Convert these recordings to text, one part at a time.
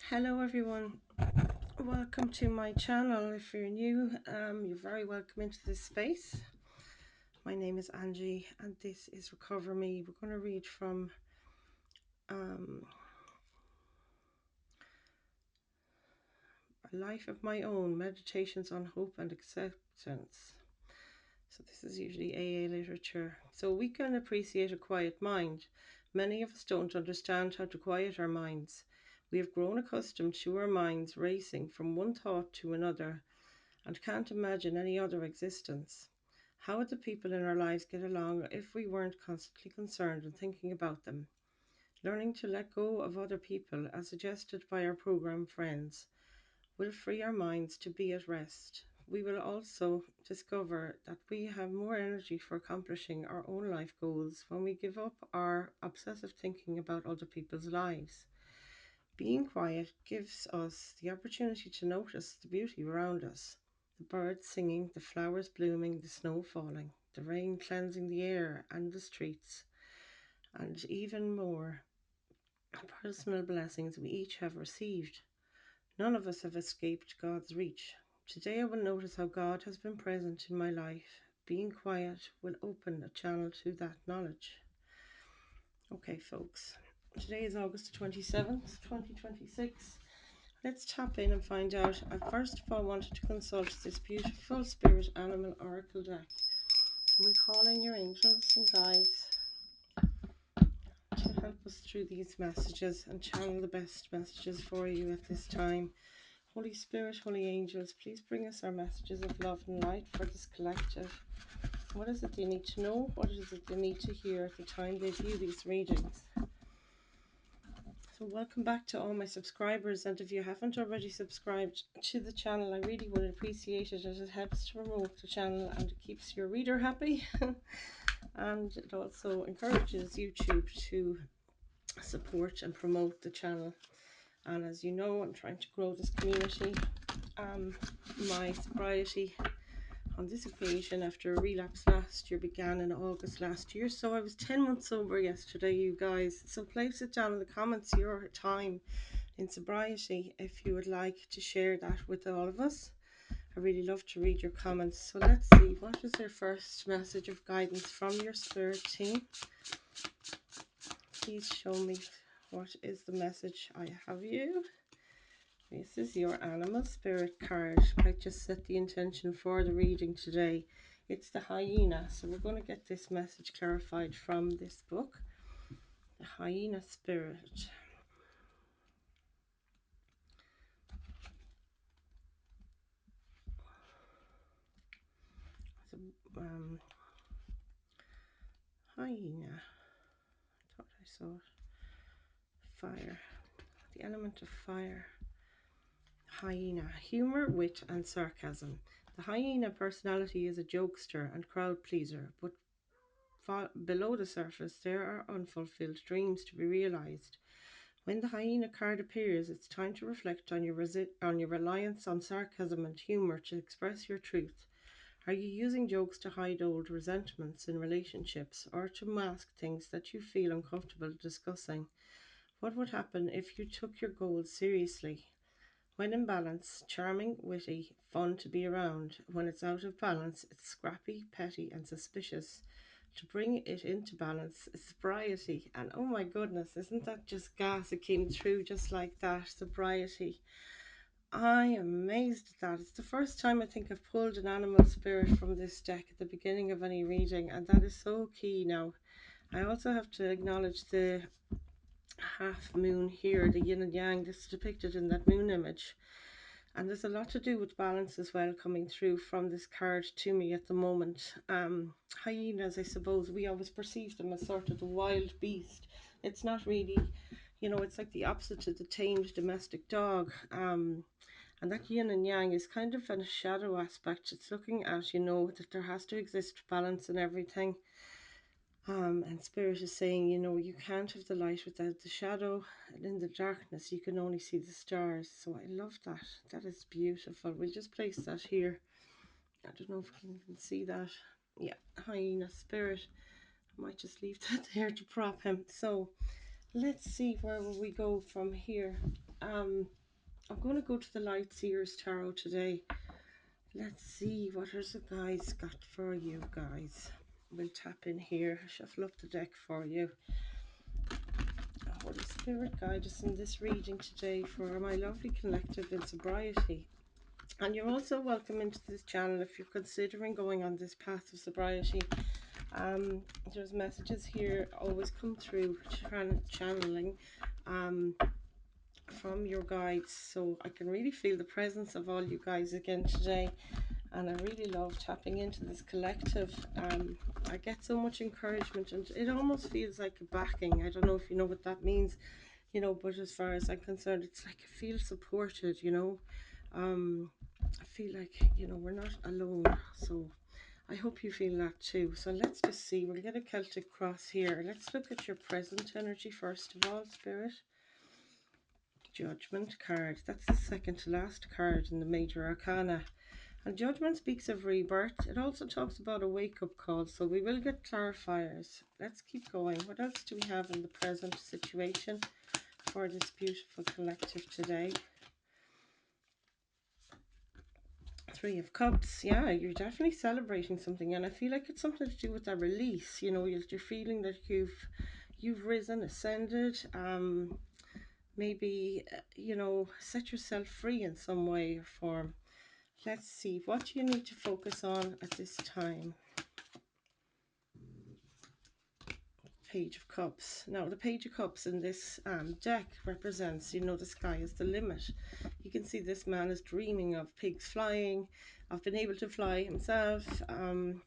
Hello everyone, welcome to my channel. If you're new, you're very welcome into this space. My name is Angie and this is Recover Me. We're going to read from A Life of My Own, Meditations on Hope and Acceptance. So this is usually AA literature. So we can appreciate a quiet mind. Many of us don't understand how to quiet our minds. We have grown accustomed to our minds racing from one thought to another and can't imagine any other existence. How would the people in our lives get along if we weren't constantly concerned and thinking about them? Learning to let go of other people, as suggested by our program friends, will free our minds to be at rest. We will also discover that we have more energy for accomplishing our own life goals when we give up our obsessive thinking about other people's lives. Being quiet gives us the opportunity to notice the beauty around us: the birds singing, the flowers blooming, the snow falling, the rain cleansing the air and the streets, and even more personal blessings we each have received. None of us have escaped God's reach. Today I will notice how God has been present in my life. Being quiet will open a channel to that knowledge. Okay, folks, today is August 27th, 2026. Let's tap in and find out. I first of all wanted to consult this beautiful spirit animal oracle deck. So we call in your angels and guides to help us through these messages and channel the best messages for you at this time. Holy Spirit, Holy Angels, please bring us our messages of love and light for this collective. What is it they need to know? What is it they need to hear at the time they view these readings? So welcome back to all my subscribers, and if you haven't already subscribed to the channel, I really would appreciate it, as it helps to promote the channel and it keeps your reader happy and it also encourages YouTube to support and promote the channel. And as you know, I'm trying to grow this community. My sobriety on this occasion, after a relapse last year, began in August last year. So I was 10 months sober yesterday, you guys. So place it down in the comments your time in sobriety if you would like to share that with all of us. I really love to read your comments. So let's see, what is your first message of guidance from your spirit team? Please show me, what is the message I have you? This is your animal spirit card. I just set the intention for the reading today. It's the hyena. So we're going to get this message clarified from this book. The hyena spirit. So, hyena. I thought I saw it. Fire. The element of fire. Hyena. Humor, wit, and sarcasm. The hyena personality is a jokester and crowd pleaser, but below the surface there are unfulfilled dreams to be realized. When the hyena card appears, it's time to reflect on your reliance on sarcasm and humor to express your truth. Are you using jokes to hide old resentments in relationships, or to mask things that you feel uncomfortable discussing? What would happen if you took your goals seriously? When in balance, charming, witty, fun to be around. When it's out of balance, it's scrappy, petty, and suspicious. To bring it into balance is sobriety. And oh my goodness, isn't that just gas? It came through just like that. Sobriety. I am amazed at that. It's the first time I think I've pulled an animal spirit from this deck at the beginning of any reading, and that is so key now. I also have to acknowledge the half moon here, the yin and yang that's depicted in that moon image. And there's a lot to do with balance as well coming through from this card to me at the moment. Hyenas, I suppose, we always perceive them as sort of the wild beast. It's not really, it's like the opposite to the tamed domestic dog. And that yin and yang is kind of a shadow aspect. It's looking at, that there has to exist balance in everything. And Spirit is saying, you can't have the light without the shadow, and in the darkness you can only see the stars. So I love that. That is beautiful. We'll just place that here. I don't know if you can see that. Yeah, hyena spirit. I might just leave that there to prop him. So let's see, where will we go from here? Um, I'm going to go to the Light Seers Tarot today. Let's see what has the guys got for you guys. We'll tap in here, shuffle up the deck for you. Holy Spirit, guide us in this reading today for my lovely collective in sobriety. And you're also welcome into this channel if you're considering going on this path of sobriety. There's messages here always come through channeling from your guides, so I can really feel the presence of all you guys again today, and I really love tapping into this collective. I get so much encouragement, and it almost feels like a backing. I don't know if you know what that means, but as far as I'm concerned, it's like I feel supported, I feel like, we're not alone. So I hope you feel that too. So let's just see. We'll get a Celtic cross here. Let's look at your present energy first of all, Spirit. Judgment card. That's the second to last card in the major arcana. And Judgment speaks of rebirth. It also talks about a wake-up call. So we will get clarifiers. Let's keep going. What else do we have in the present situation for this beautiful collective today? Three of Cups. Yeah, you're definitely celebrating something, and I feel like it's something to do with that release. You're feeling that you've risen, ascended, maybe set yourself free in some way or form. Let's see, what do you need to focus on at this time? Page of Cups. Now, the Page of Cups in this deck represents, the sky is the limit. You can see this man is dreaming of pigs flying, of being able to fly himself, and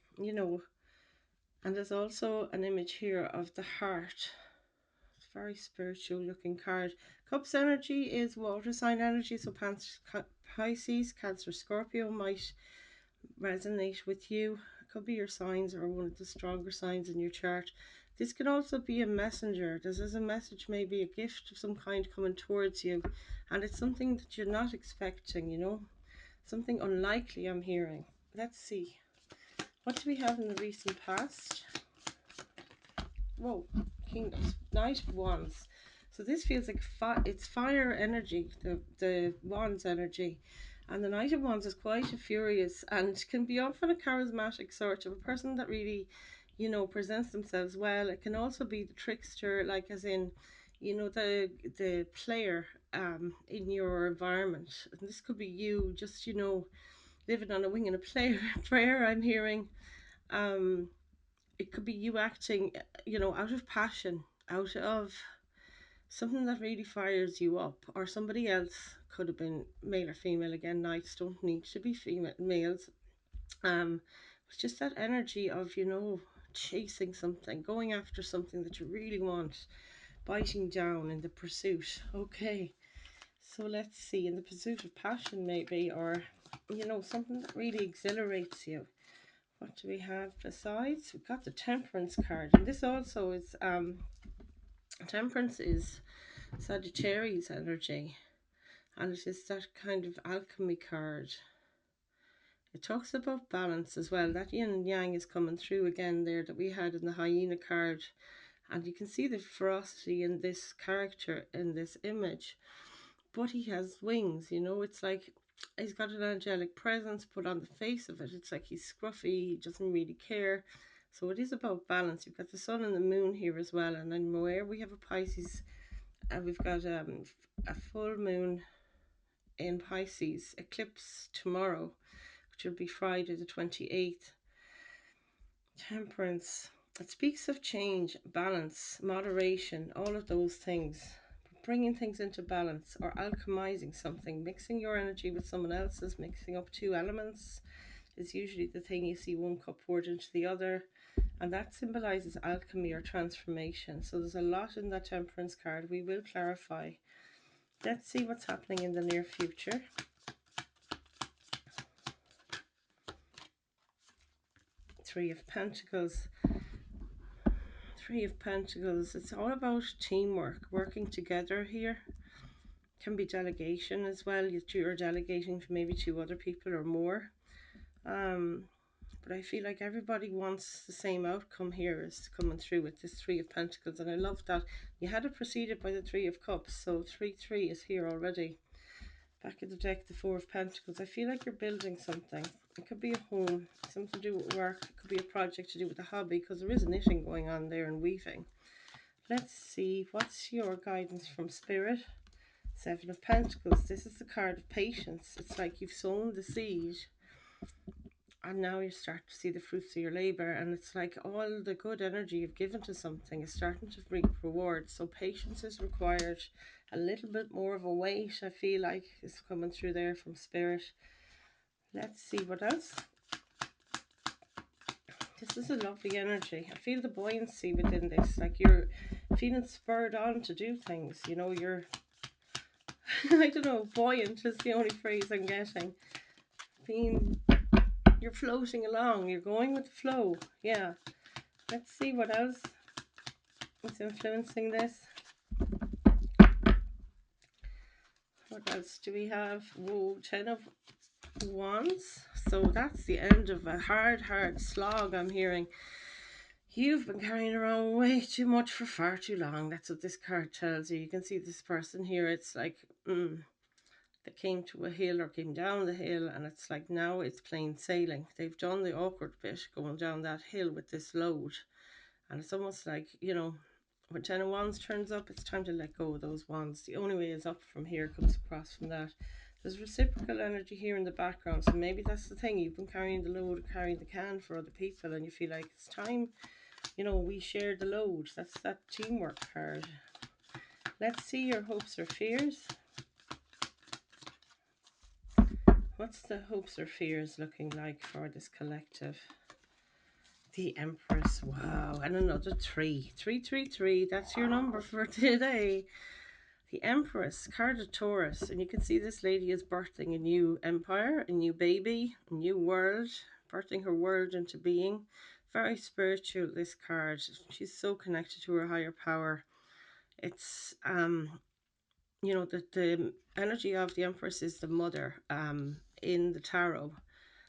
there's also an image here of the heart. It's a very spiritual looking card. Cups energy is water sign energy, so Pisces, Cancer, Scorpio might resonate with you. It could be your signs or one of the stronger signs in your chart. This can also be a messenger. This is a message, maybe a gift of some kind coming towards you, and it's something that you're not expecting, something unlikely. I'm hearing. Let's see, what do we have in the recent past? Whoa, Kingdoms, Knight of Wands. So this feels like it's fire energy, the Wands energy. And the Knight of Wands is quite a furious and can be often a charismatic sort of a person that really, presents themselves well. It can also be the trickster, like as in, the player in your environment. And this could be you just, living on a wing and a prayer, I'm hearing. It could be you acting, out of passion, out of something that really fires you up, or somebody else could have been male or female. Again, knights don't need to be female, males. It's just that energy of, chasing something, going after something that you really want, biting down in the pursuit. Okay, so let's see, in the pursuit of passion maybe, or, something that really exhilarates you. What do we have besides? We've got the Temperance card, and this also is Temperance is Sagittarius energy, and it is that kind of alchemy card. It talks about balance as well. That yin and yang is coming through again there that we had in the hyena card, and you can see the ferocity in this character in this image, but he has wings. It's like he's got an angelic presence, but on the face of it, it's like he's scruffy, he doesn't really care. So it is about balance. You've got the sun and the moon here as well, and then where we have a Pisces, we've got a full moon in Pisces, eclipse tomorrow, which will be Friday the 28th. Temperance, it speaks of change, balance, moderation, all of those things. Bringing things into balance or alchemizing something, mixing your energy with someone else's, mixing up two elements is usually the thing. You see one cup poured into the other, and that symbolizes alchemy or transformation. So there's a lot in that Temperance card. We will clarify. Let's see what's happening in the near future. Three of Pentacles. Three of Pentacles. It's all about teamwork, working together here. Can be delegation as well. You're delegating for maybe two other people or more. But I feel like everybody wants the same outcome here is coming through with this Three of Pentacles. And I love that. You had it preceded by the Three of Cups. So 3-3 is here already. Back of the deck, the Four of Pentacles. I feel like you're building something. It could be a home, something to do with work. It could be a project to do with a hobby, because there is knitting going on there and weaving. Let's see, what's your guidance from Spirit? Seven of Pentacles. This is the card of patience. It's like you've sown the seed and now you start to see the fruits of your labor, and it's like all the good energy you've given to something is starting to reap rewards. So patience is required. A little bit more of a weight, I feel like, is coming through there from Spirit. Let's see what else. This is a lovely energy. I feel the buoyancy within this, like you're feeling spurred on to do things, you know. You're I don't know, buoyant is the only phrase I'm getting. Being, you're floating along, you're going with the flow. Yeah. Let's see what else is influencing this. What else do we have? Whoa, 10 of Wands. So that's the end of a hard slog. I'm hearing you've been carrying around way too much for far too long. That's what this card tells you. You can see this person here. It's like they came to a hill or came down the hill, and it's like now it's plain sailing. They've done the awkward bit going down that hill with this load, and it's almost like, you know, when 10 of Wands turns up, it's time to let go of those wands. The only way is up from here, comes across from that. There's reciprocal energy here in the background, so maybe that's the thing. You've been carrying the load, carrying the can for other people, and you feel like it's time, you know, we share the load. That's that teamwork card. Let's see your hopes or fears. What's the hopes or fears looking like for this collective? The Empress. Wow. And another 3. 333. That's your number for today. The Empress, card of Taurus. And you can see this lady is birthing a new empire, a new baby, a new world, birthing her world into being. Very spiritual, this card. She's so connected to her higher power. It's you know, the energy of the Empress is the mother in the tarot.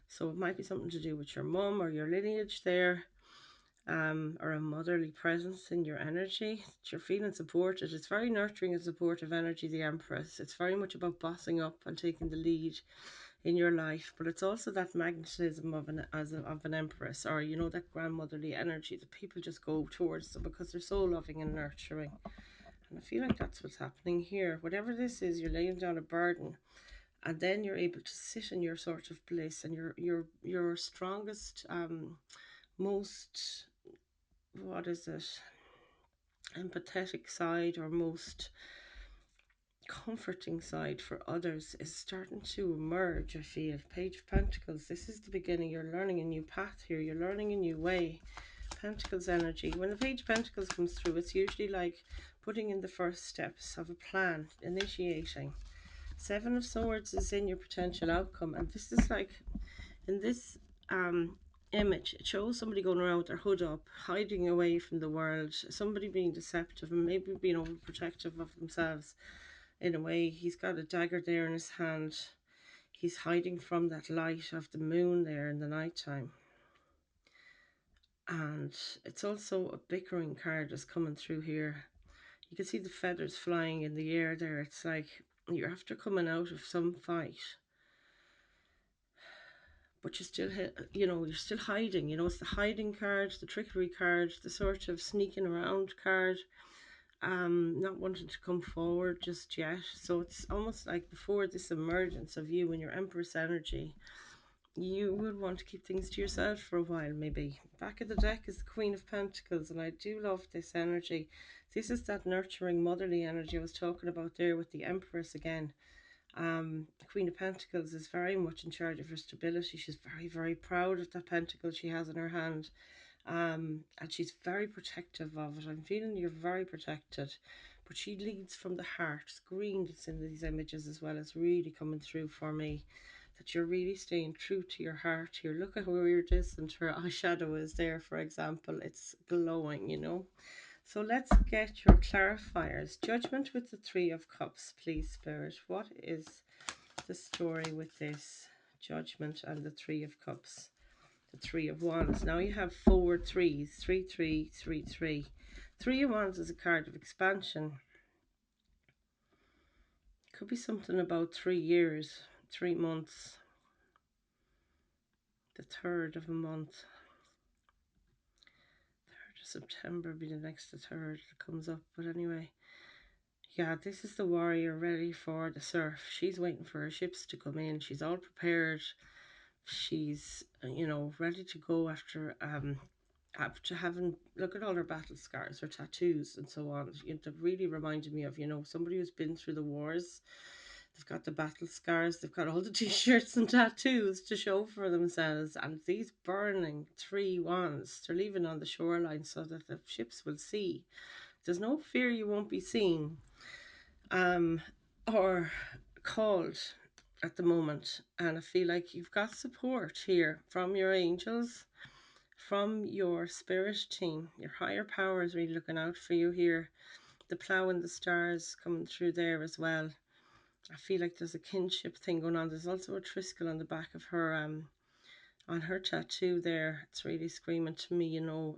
So it might be something to do with your mum or your lineage there, or a motherly presence in your energy. You're feeling supported. It's very nurturing and supportive energy, the Empress. It's very much about bossing up and taking the lead in your life, but it's also that magnetism of an Empress, or, you know, that grandmotherly energy that people just go towards them because they're so loving and nurturing. And I feel like that's what's happening here. Whatever this is, you're laying down a burden, and then you're able to sit in your sort of bliss and your strongest, most, what is it, empathetic side, or most comforting side for others, is starting to emerge. I feel Page of Pentacles. This is the beginning. You're learning a new path here. You're learning a new way. Pentacles energy. When the Page of Pentacles comes through, it's usually like putting in the first steps of a plan, initiating. Seven of Swords is in your potential outcome, and this is like, in this image, it shows somebody going around with their hood up, hiding away from the world, somebody being deceptive and maybe being overprotective of themselves in a way. He's got a dagger there in his hand. He's hiding from that light of the moon there in the nighttime. And it's also a bickering card that's coming through here. You can see the feathers flying in the air there. It's like you're after coming out of some fight, but you're still, you know, you're still hiding. You know, it's the hiding card, the trickery card, the sort of sneaking around card, not wanting to come forward just yet. So it's almost like before this emergence of you and your Empress energy, you would want to keep things to yourself for a while, maybe. Back of the deck is the Queen of Pentacles, and I do love this energy. This is that nurturing motherly energy I was talking about there with the Empress again. The Queen of Pentacles is very much in charge of her stability. She's very proud of that pentacle she has in her hand, and she's very protective of it. I'm feeling you're very protected, but she leads from the heart. Green that's in these images as well is really coming through for me, that you're really staying true to your heart here. Look at where your distant her eyeshadow is there, for example. It's glowing, you know. So let's get your clarifiers. Judgment with the Three of Cups, please, Spirit. What is the story with this Judgment and the Three of Cups? the Three of Wands. Now you have four threes, 3 3 3 3. Three of Wands is a card of expansion. Could be something about 3 years, 3 months, the third of a month. 3rd of September be the next, the third that comes up. But anyway, yeah, this is the warrior ready for the surf. She's waiting for her ships to come in. She's all prepared. She's, you know, ready to go after having, look at all her battle scars, her tattoos and so on. It really reminded me of, you know, somebody who's been through the wars. They've got the battle scars, they've got all the t-shirts and tattoos to show for themselves, and these burning 3 wands, they're leaving on the shoreline so that the ships will see. There's no fear you won't be seen or called at the moment, and I feel like you've got support here from your angels, from your spirit team. Your higher power is really looking out for you here. The plow and the stars coming through there as well. I feel like there's a kinship thing going on. There's also a triskel on the back of her on her tattoo there. It's really screaming to me, you know,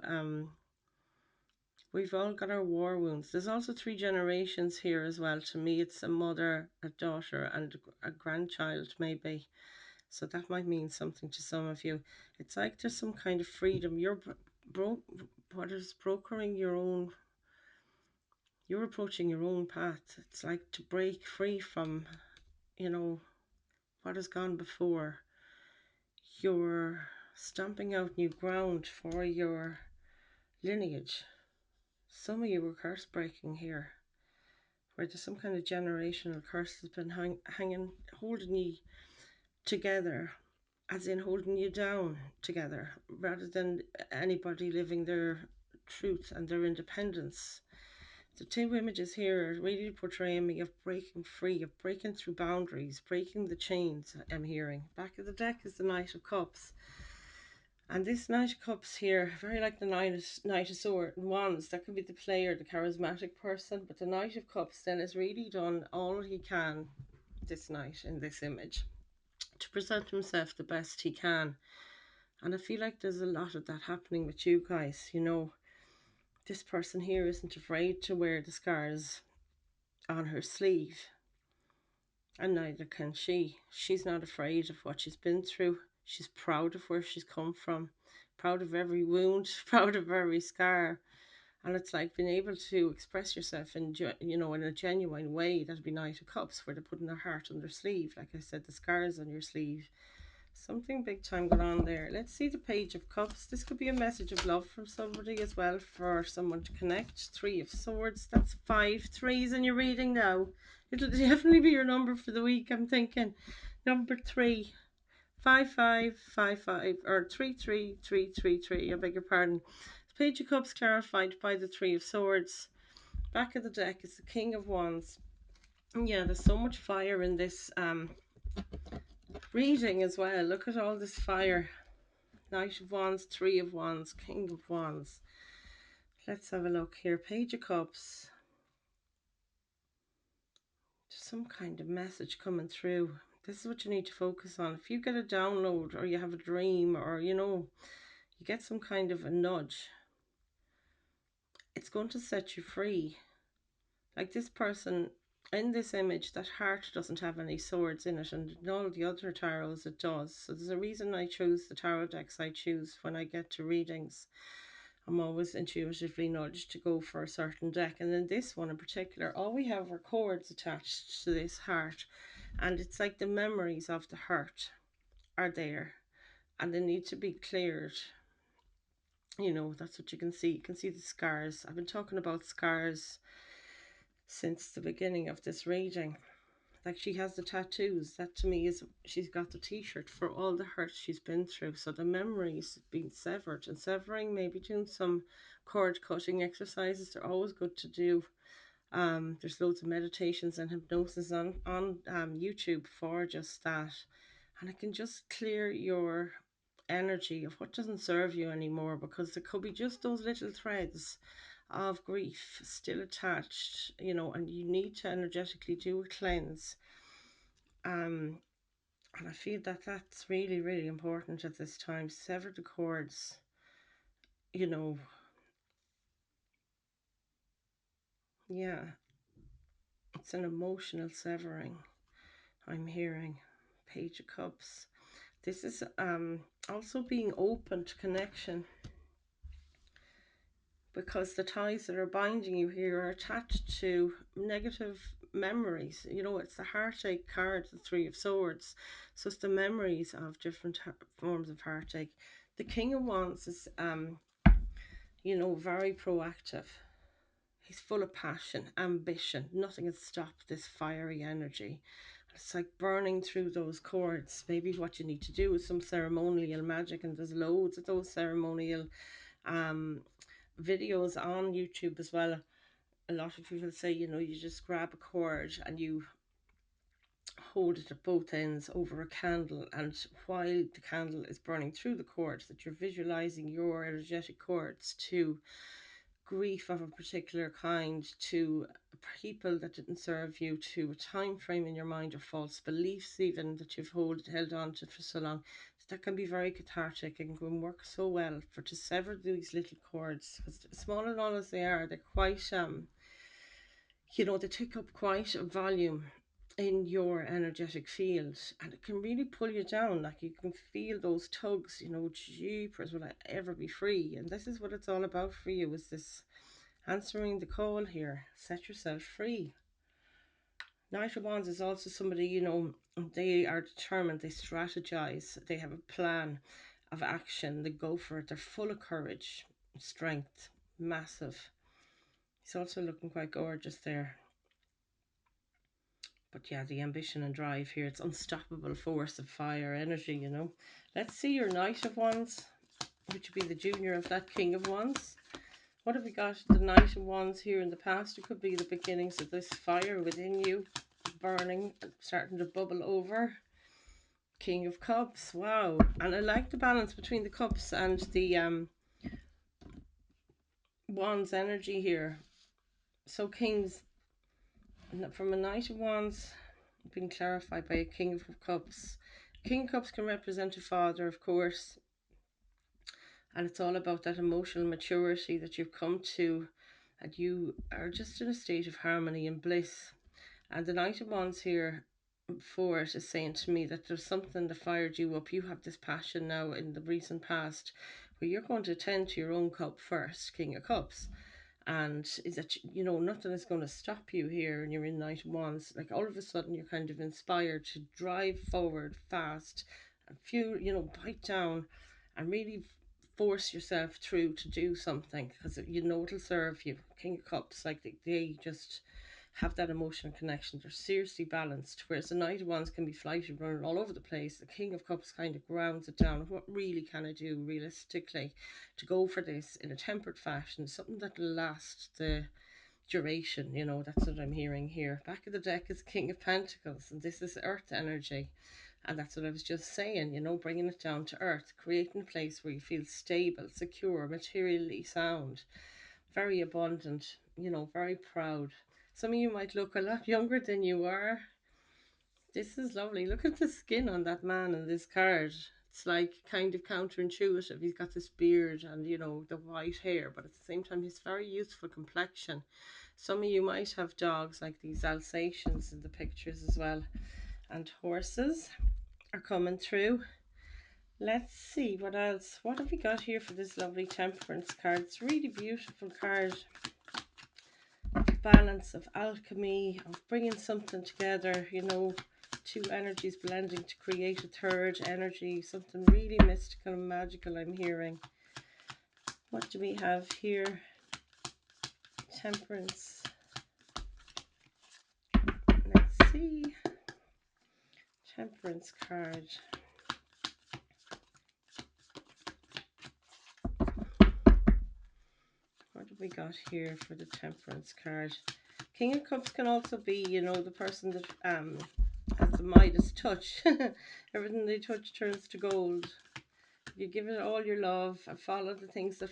we've all got our war wounds. There's also 3 generations here as well. To me, it's a mother, a daughter, and a grandchild, maybe. So that might mean something to some of you. It's like there's some kind of freedom. Brokering your own. You're approaching your own path. It's like to break free from, you know, what has gone before. You're stamping out new ground for your lineage. Some of you were curse breaking here, where there's some kind of generational curse that's been hanging, holding you together, as in holding you down together, rather than anybody living their truth and their independence. The 2 images here are really portraying me of breaking free, of breaking through boundaries, breaking the chains. I'm hearing. Back of the deck is the Knight of Cups. And this Knight of Cups here, very like the Knight of Wands, that could be the player, the charismatic person, but the Knight of Cups then has really done all he can this night in this image to present himself the best he can. And I feel like there's a lot of that happening with you guys. You know, this person here isn't afraid to wear the scars on her sleeve, and neither can she. She's not afraid of what she's been through. She's proud of where she's come from, proud of every wound, proud of every scar. And it's like being able to express yourself in, you know, in a genuine way. That'd be Knight of Cups, where they're putting their heart on their sleeve. Like I said, the scars on your sleeve. Something big time going on there. Let's see the Page of Cups. This could be a message of love from somebody as well, for someone to connect. 3 of Swords. That's 5 threes in your reading now. It'll definitely be your number for the week, I'm thinking. Number 3. 5555 or 33333. I beg your pardon. The Page of Cups clarified by the 3 of Swords. Back of the deck is the King of Wands. Yeah, there's so much fire in this reading as well. Look at all this fire. Knight of Wands, 3 of Wands, King of Wands. Let's have a look here. Page of Cups. There's some kind of message coming through. This is what you need to focus on. If you get a download, or you have a dream, or, you know, you get some kind of a nudge, it's going to set you free. Like this person in this image, that heart doesn't have any swords in it, and in all the other tarots it does. So there's a reason I choose the tarot decks I choose when I get to readings. I'm always intuitively nudged to go for a certain deck, and in this one in particular, all we have are cords attached to this heart, and it's like the memories of the hurt are there, and they need to be cleared. You know, that's what you can see. You can see the scars. I've been talking about scars since the beginning of this reading. Like, she has the tattoos. That to me is, she's got the t-shirt for all the hurt she's been through. So the memories being severed, and severing, maybe doing some cord cutting exercises. They're always good to do. There's loads of meditations and hypnosis on YouTube for just that. And it can just clear your energy of what doesn't serve you anymore, because there could be just those little threads of grief still attached, you know, and you need to energetically do a cleanse. And I feel that that's really, really important at this time. Sever the cords, you know. Yeah, it's an emotional severing. I'm hearing Page of Cups. This is also being open to connection, because the ties that are binding you here are attached to negative memories. You know, it's the heartache card, the Three of Swords. So it's the memories of different forms of heartache. The King of Wands is, very proactive. He's full of passion, ambition. Nothing can stop this fiery energy. It's like burning through those cords. Maybe what you need to do is some ceremonial magic, and there's loads of those ceremonial um, videos on YouTube as well. A lot of people say, you just grab a cord and you hold it at both ends over a candle, and while the candle is burning through the cords, that you're visualizing your energetic cords to grief of a particular kind, to people that didn't serve you, to a time frame in your mind, or false beliefs even that you've held on to for so long. That can be very cathartic and can work so well for to sever these little cords, because small and all as they are, they're quite they take up quite a volume in your energetic field, and it can really pull you down. Like, you can feel those tugs, jeepers, will I ever be free? And this is what it's all about for you, is this answering the call here. Set yourself free. Knight of Wands is also somebody, they are determined, they strategize, they have a plan of action, they go for it, they're full of courage, strength, massive. He's also looking quite gorgeous there. But yeah, the ambition and drive here, it's unstoppable force of fire energy. Let's see your Knight of Wands, which would be the junior of that King of Wands. What have we got? The Knight of Wands here in the past. It could be the beginnings of this fire within you, burning, starting to bubble over. King of Cups. Wow. And I like the balance between the cups and the Wands energy here. So Kings, from a Knight of Wands, being clarified by a King of Cups. King of Cups can represent a father, of course, and it's all about that emotional maturity that you've come to, and you are just in a state of harmony and bliss. And the Knight of Wands here for it is saying to me that there's something that fired you up. You have this passion now in the recent past where you're going to tend to your own cup first, King of Cups. And is that, nothing is going to stop you here, and you're in Knight of Wands. Like, all of a sudden you're kind of inspired to drive forward fast and bite down and really force yourself through to do something, because it'll serve you. King of Cups, like, they just have that emotional connection. They're seriously balanced, whereas the Knight of Wands can be flighty, running all over the place. The King of Cups kind of grounds it down. What really can I do realistically to go for this in a tempered fashion, something that will last the duration? That's what I'm hearing here. Back of the deck is King of Pentacles, and this is earth energy. And that's what I was just saying, bringing it down to earth, creating a place where you feel stable, secure, materially sound, very abundant, very proud. Some of you might look a lot younger than you are. This is lovely. Look at the skin on that man in this card. It's like kind of counterintuitive. He's got this beard and, the white hair, but at the same time, he's very youthful complexion. Some of you might have dogs like these Alsatians in the pictures as well. And horses are coming through. Let's see what else. What have we got here for this lovely Temperance card? It's a really beautiful card. Balance of alchemy, of bringing something together, two energies blending to create a third energy, something really mystical and magical I'm hearing. What do we have here? Temperance. Let's see. Temperance card. What have we got here for the Temperance card? King of Cups can also be, the person that has the Midas touch. Everything they touch turns to gold. You give it all your love and follow the things that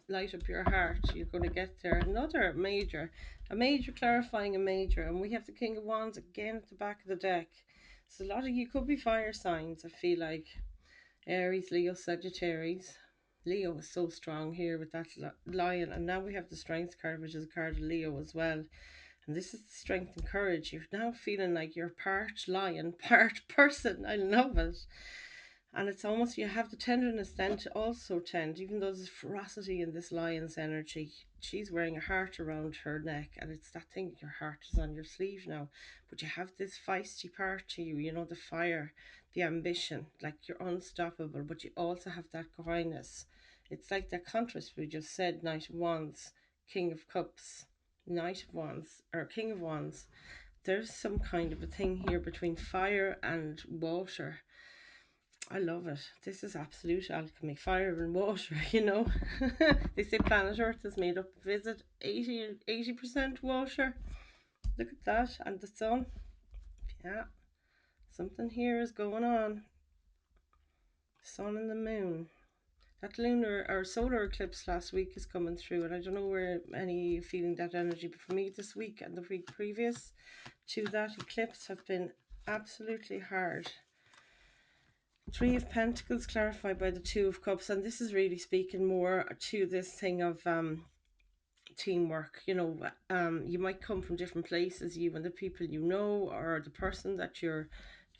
light up your heart, you're going to get there. Another major, a major clarifying a major. And we have the King of Wands again at the back of the deck. So a lot of you could be fire signs, I feel like. Aries, Leo, Sagittarius. Leo is so strong here with that lion, and now we have the strength card, which is a card of Leo as well. And this is the strength and courage. You're now feeling like you're part lion, part person. I love it. And it's almost you have the tenderness then to also tend, even though there's ferocity in this lion's energy. She's wearing a heart around her neck, and it's that thing, your heart is on your sleeve now. But you have this feisty part to you, you know, the fire, the ambition, like you're unstoppable, but you also have that kindness. It's like the contrast we just said, Knight of Wands, King of Cups, Knight of Wands, or King of Wands. There's some kind of a thing here between fire and water. I love it. This is absolute alchemy. Fire and water, you know. They say planet Earth is made up of, is it 80% water? Look at that. And the sun. Yeah, something here is going on. Sun and the moon. That lunar or solar eclipse last week is coming through, and I don't know where any feeling that energy, but for me this week and the week previous to that eclipse have been absolutely hard. Three of Pentacles clarified by the Two of Cups, and this is really speaking more to this thing of teamwork. You know, you might come from different places, you and the people you know, or the person that you're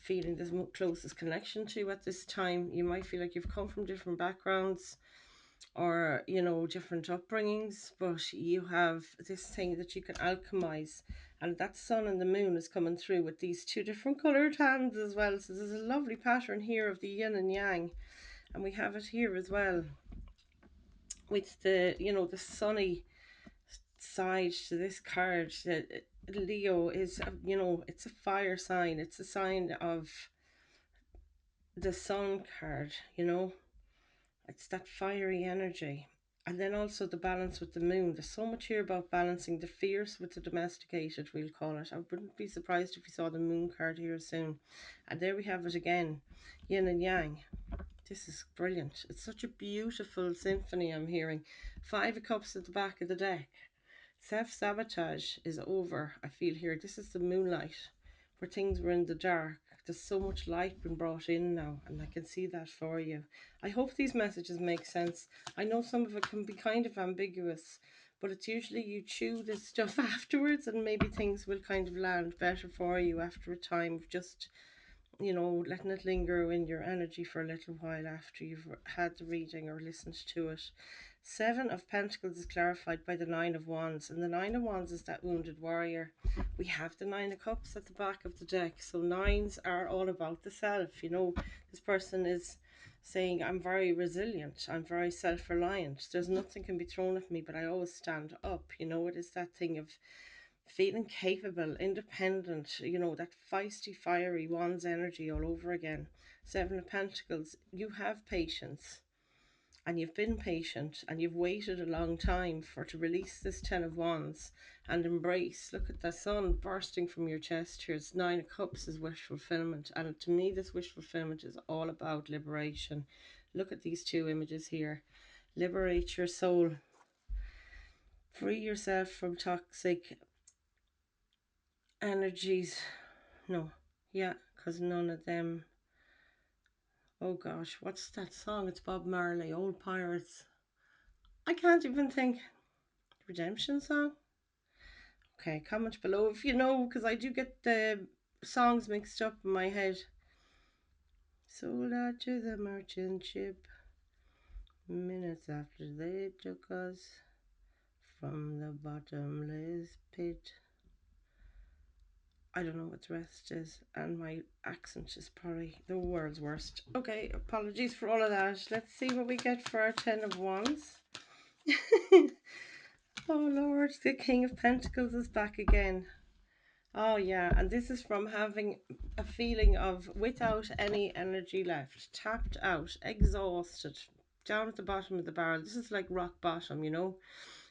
feeling the closest connection to at this time. You might feel like you've come from different backgrounds or, you know, different upbringings, but you have this thing that you can alchemize. And that sun and the moon is coming through with these two different colored hands as well. So there's a lovely pattern here of the yin and yang, and we have it here as well with the, you know, the sunny side to this card. That Leo is, you know, it's a fire sign. It's a sign of the sun card, you know. It's that fiery energy. And then also the balance with the moon. There's so much here about balancing the fierce with the domesticated, we'll call it. I wouldn't be surprised if we saw the moon card here soon. And there we have it again. Yin and yang. This is brilliant. It's such a beautiful symphony I'm hearing. Five of Cups at the back of the deck. Self-sabotage is over, I feel here. This is the moonlight, where things were in the dark. There's so much light been brought in now, and I can see that for you. I hope these messages make sense. I know some of it can be kind of ambiguous, but it's usually you chew this stuff afterwards, and maybe things will kind of land better for you after a time of just, you know, letting it linger in your energy for a little while after you've had the reading or listened to it. Seven of Pentacles is clarified by the Nine of Wands, and the Nine of Wands is that wounded warrior. We have the Nine of Cups at the back of the deck, so nines are all about the self. You know, this person is saying, I'm very resilient, I'm very self-reliant, there's nothing can be thrown at me, but I always stand up. You know, it is that thing of feeling capable, independent, you know, that feisty, fiery Wands energy all over again. Seven of Pentacles, you have patience, and you've been patient, and you've waited a long time for to release this Ten of Wands and embrace. Look at the sun bursting from your chest here. It's Nine of Cups is wish fulfillment, and to me this wish fulfillment is all about liberation. Look at these two images here. Liberate your soul, free yourself from toxic energies. No, yeah, because none of them. Oh gosh, what's that song? It's Bob Marley, Old Pirates. I can't even think. Redemption song? Okay, comment below if you know, because I do get the songs mixed up in my head. Sold out to the merchant ship minutes after they took us from the bottomless pit. I don't know what the rest is, and my accent is probably the world's worst. Okay, apologies for all of that. Let's see what we get for our Ten of Wands. Oh Lord, the King of Pentacles is back again. Oh yeah, and this is from having a feeling of without any energy left, tapped out, exhausted, down at the bottom of the barrel. This is like rock bottom, you know.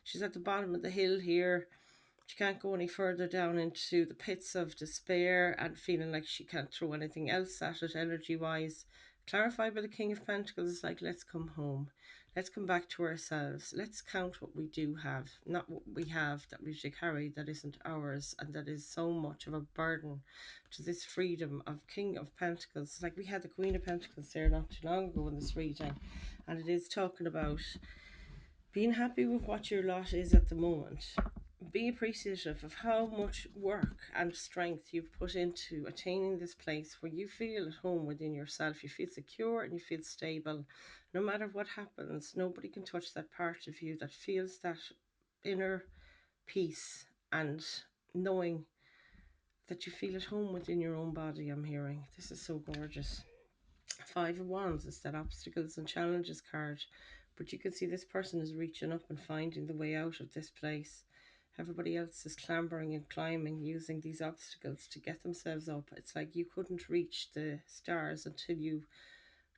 She's at the bottom of the hill here. She can't go any further down into the pits of despair and feeling like she can't throw anything else at it energy-wise. Clarified by the King of Pentacles is like, let's come home. Let's come back to ourselves. Let's count what we do have, not what we have that we should carry that isn't ours and that is so much of a burden to this freedom of King of Pentacles. Like we had the Queen of Pentacles there not too long ago in this reading, and it is talking about being happy with what your lot is at the moment. Be appreciative of how much work and strength you've put into attaining this place where you feel at home within yourself. You feel secure and you feel stable. No matter what happens, nobody can touch that part of you that feels that inner peace and knowing that you feel at home within your own body. I'm hearing this is so gorgeous. Five of Wands is that obstacles and challenges card, but you can see this person is reaching up and finding the way out of this place. Everybody else is clambering and climbing using these obstacles to get themselves up. It's like you couldn't reach the stars until you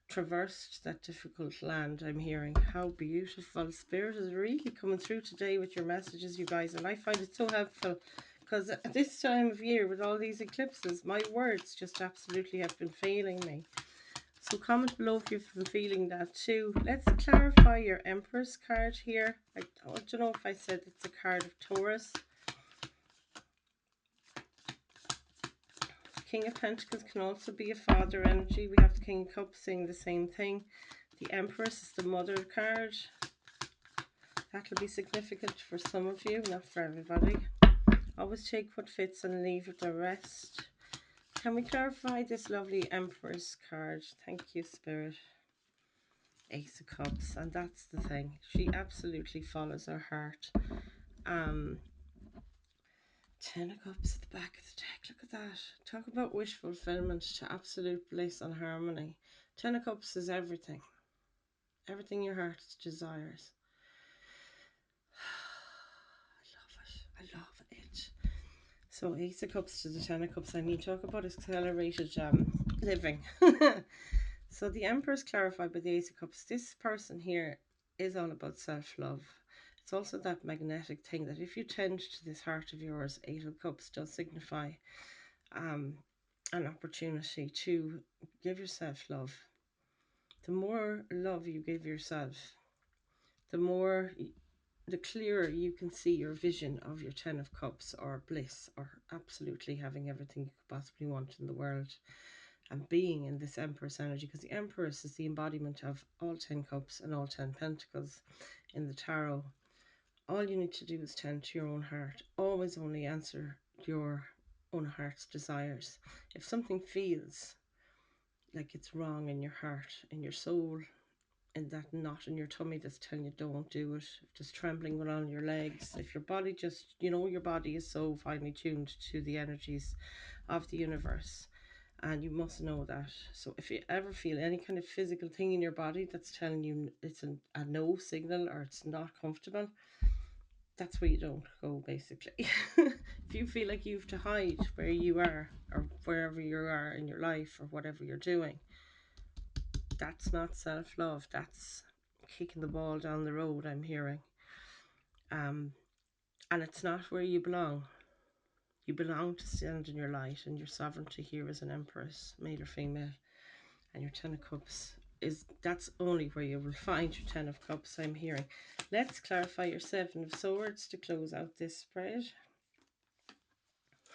traversed that difficult land. I'm hearing how beautiful. Spirit is really coming through today with your messages, you guys, and I find it so helpful because at this time of year with all these eclipses, my words just absolutely have been failing me. So comment below if you've been feeling that too. Let's clarify your Empress card here. I don't know if I said it's a card of Taurus. King of Pentacles can also be a father energy. We have the King of Cups saying the same thing. The Empress is the mother card. That'll be significant for some of you, not for everybody. Always take what fits and leave the rest. Can we clarify this lovely Empress card? Thank you, Spirit. Ace of Cups, and that's the thing. She absolutely follows her heart. 10 of Cups at the back of the deck. Look at that. Talk about wish fulfillment to absolute bliss and harmony. 10 of Cups is everything. Everything your heart desires. I love it. So Ace of Cups to the 10 of Cups. I mean, talk about accelerated living. So the Empress clarified by the Ace of Cups. This person here is all about self-love. It's also that magnetic thing that if you tend to this heart of yours, Eight of Cups does signify an opportunity to give yourself love. The more love you give yourself, the clearer you can see your vision of your 10 of Cups or bliss or absolutely having everything you could possibly want in the world and being in this Empress energy, because the Empress is the embodiment of all 10 Cups and all 10 Pentacles in the tarot. All you need to do is tend to your own heart. Always only answer your own heart's desires. If something feels like it's wrong in your heart, in your soul, in that knot in your tummy that's telling you don't do it, just trembling around your legs, if your body just, you know, your body is so finely tuned to the energies of the universe, and you must know that. So if you ever feel any kind of physical thing in your body that's telling you it's a no signal or it's not comfortable, that's where you don't go, basically. If you feel like you have to hide where you are or wherever you are in your life or whatever you're doing, that's not self-love. That's kicking the ball down the road, I'm hearing. And it's not where you belong. You belong to stand in your light, and your sovereignty here as an Empress, male or female. And your 10 of Cups is, that's only where you will find your 10 of Cups, I'm hearing. Let's clarify your 7 of Swords to close out this spread.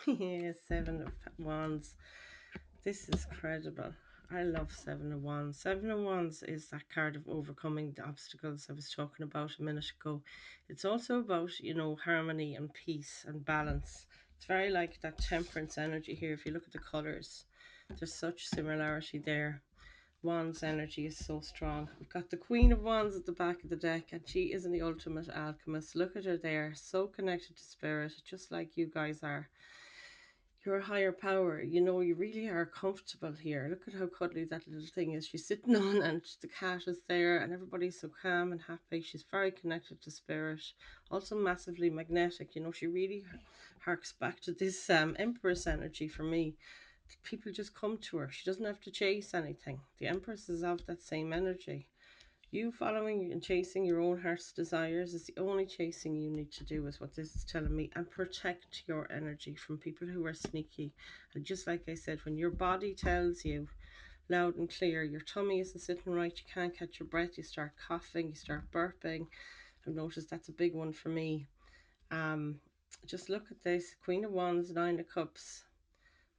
Yeah, 7 of Wands. This is credible. I love 7 of Wands. 7 of Wands is that card of overcoming the obstacles I was talking about a minute ago. It's also about, you know, harmony and peace and balance. It's very like that Temperance energy here. If you look at the colours, there's such similarity there. Wands energy is so strong. We've got the Queen of Wands at the back of the deck, and she is the ultimate alchemist. Look at her there, so connected to spirit, just like you guys are. Your higher power, you know, you really are comfortable here. Look at how cuddly that little thing is she's sitting on, and the cat is there, and everybody's so calm and happy. She's very connected to spirit, also massively magnetic. You know, she really harks back to this Empress energy for me. People just come to her. She doesn't have to chase anything. The Empress is of that same energy. You following and chasing your own heart's desires is the only chasing you need to do, is what this is telling me. And protect your energy from people who are sneaky. And just like I said, when your body tells you loud and clear. Your tummy isn't sitting right, you can't catch your breath, you start coughing, you start burping. I've noticed that's a big one for me. Um, just look at this: Queen of Wands, Nine of Cups.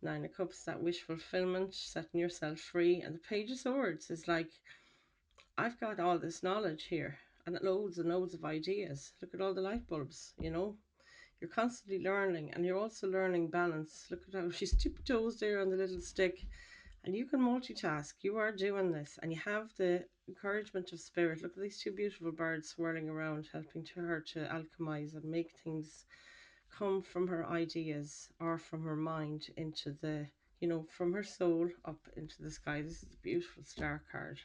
Nine of Cups, that wish fulfillment, setting yourself free. And the Page of Swords is like, I've got all this knowledge here and loads of ideas. Look at all the light bulbs, you know. You're constantly learning, and you're also learning balance. Look at how she's tiptoes there on the little stick. And you can multitask. You are doing this, and you have the encouragement of spirit. Look at these two beautiful birds swirling around, helping to her to alchemize and make things come from her ideas or from her mind into the, you know, from her soul up into the sky. This is a beautiful star card.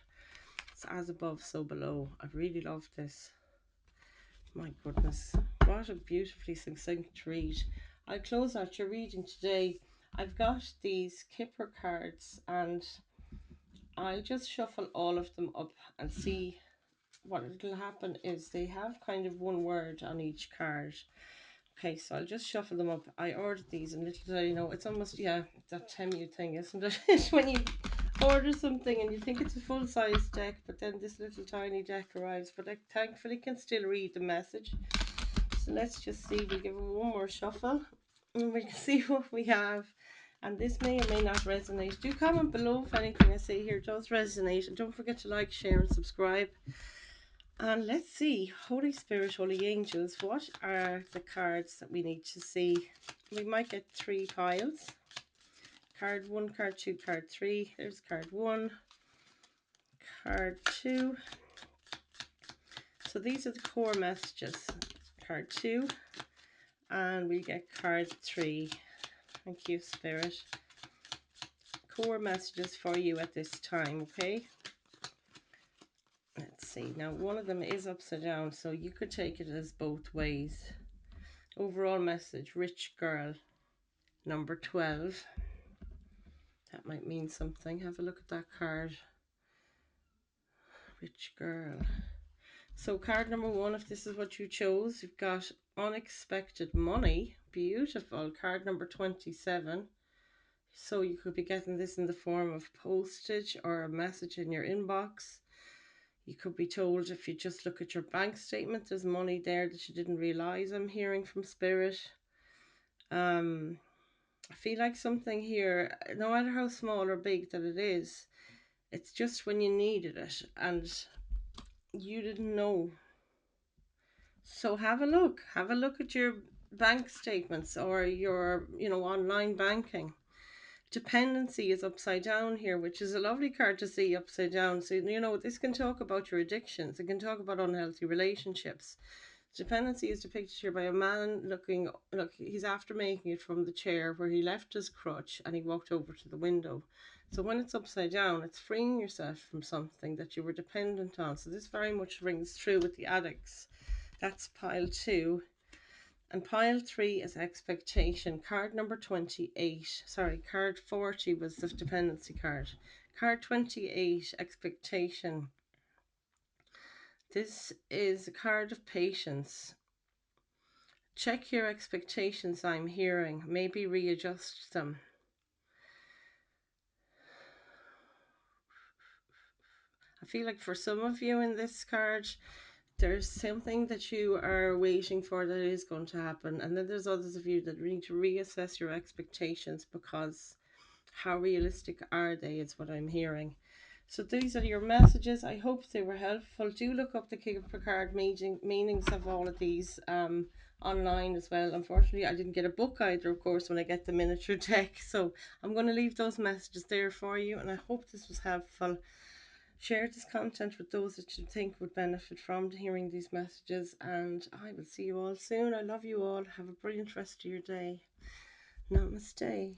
It's as above, so below. I really love this. My goodness, what a beautifully succinct read. I'll close out your reading today. I've got these Kipper cards, and I'll just shuffle all of them up and see what will happen. Is they have kind of one word on each card. Okay, so I'll just shuffle them up. I ordered these, and little did I know, it's almost, yeah, that Temu thing, isn't it? When you order something and you think it's a full-size deck, but then this little tiny deck arrives. But I thankfully can still read the message. So let's just see. We'll give it one more shuffle, and we can see what we have. And this may or may not resonate. Do comment below if anything I say here does resonate. And don't forget to like, share, and subscribe. And let's see, Holy Spirit, Holy Angels, what are the cards that we need to see? We might get 3 piles. Card 1, card 2, card 3. There's card 1, card 2. So these are the core messages. Card 2, and we get card 3. Thank you, Spirit. Core messages for you at this time, okay? Let's see. Now, one of them is upside down, so you could take it as both ways. Overall message, rich girl, number 12. That might mean something. Have a look at that card. Rich girl. So card number 1, if this is what you chose, you've got unexpected money. Beautiful. Card number 27. So you could be getting this in the form of postage or a message in your inbox. You could be told, if you just look at your bank statement, there's money there that you didn't realize. I'm hearing from Spirit. I feel like something here, no matter how small or big that it is, it's just when you needed it and you didn't know. So have a look. Have a look at your bank statements or your, online banking. Dependency is upside down here, which is a lovely card to see upside down. So, this can talk about your addictions. It can talk about unhealthy relationships. Dependency is depicted here by a man look, he's after making it from the chair where he left his crutch and he walked over to the window. So when it's upside down, it's freeing yourself from something that you were dependent on. So this very much rings true with the addicts. That's pile 2. And pile 3 is expectation. Card number 28. Sorry, card 40 was the dependency card. Card 28, expectation. This is a card of patience. Check your expectations, I'm hearing. Maybe readjust them. I feel like for some of you in this card, there's something that you are waiting for that is going to happen. And then there's others of you that need to reassess your expectations, because how realistic are they is what I'm hearing. So these are your messages. I hope they were helpful. Do look up the Kipper card meanings of all of these online as well. Unfortunately, I didn't get a book either, of course, when I get the miniature deck. So I'm going to leave those messages there for you, and I hope this was helpful. Share this content with those that you think would benefit from hearing these messages, and I will see you all soon. I love you all. Have a brilliant rest of your day. Namaste.